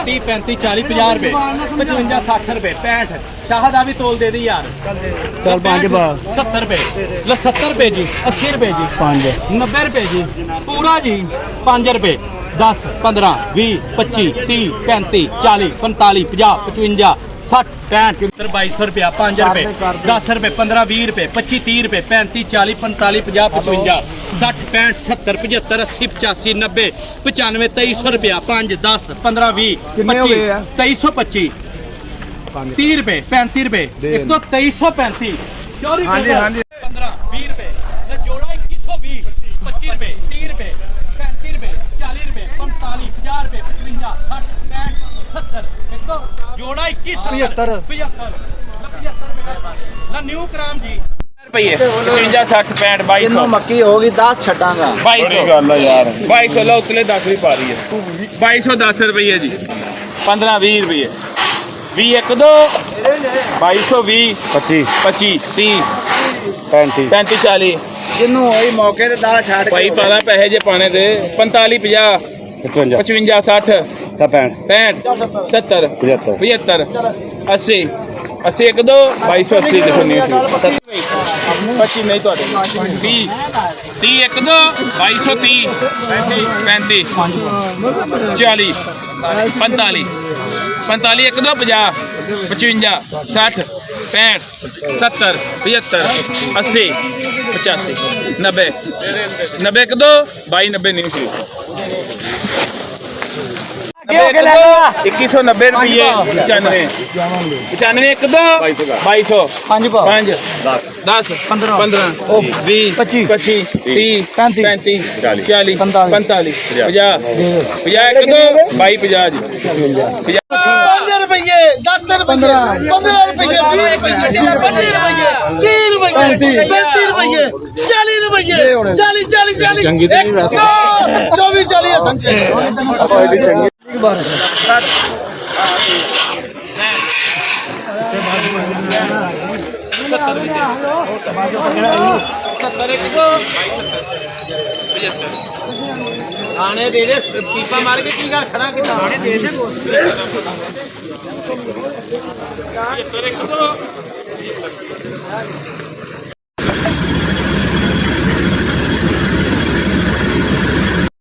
30 35 40 50 रुपए 55 60 रुपए 65 शाह दा भी तोल दे दी यार चल 5 बा 70 रुपए लो 70 रुपए जी 80 रुपए जी 5 90 रुपए जी पूरा जी 5 रुपए 10 15 20 25 30 35 40 45 50 55 60 65 2200 रुपया 5 रुपए 10 रुपए 15 20 रुपए 25 30 रुपए 35 40 45 50 55 60 65 70 75 80 85 90 95 2300 रुपया 5 10 15 20 25 2325 30 रुपए 35 रुपए एक तो 2335 चौरी 15 20 रुपए जोड़ा 2120 25 रुपए 30 रुपए 35 रुपए 40 रुपए 45 50 रुपए 55 60 65 70 एक तो जोड़ा 21 75 75 न्यू क्राम जी रुपये 55 60 65 2200 मक्की होगी 10 छटांगा 2200 गल यार 2200 लो उतले 10 भी पा रही है 2210 रुपये जी 15 20 रुपये 20 1 2 2220 25 25 30 35 35 40 जिन्नू होई मौके ते दाल छाड़ भाई पाला पैसे जे पाने दे 45 50 55 60 65 70 75 80 80 1 2 2280 देखो नहीं 25 नहीं तो 30 30 1 2 2230 35 40 45 45 1 2 50 55 60 65 70 75 80 85 90 90 1 2 22 90 नहीं थी 2190 रुपये 95 95 1 2 2200 5 5 10 15 20 25 30 35 40 45 50 50 1 2 22 50 जी 5 रुपये 10 रुपये 15 रुपये 20 रुपये 25 रुपये 30 रुपये 35 रुपये 40 रुपये 40 24 40 खाने दे दे पीपा मार के टीका खड़ा के खाने दे दे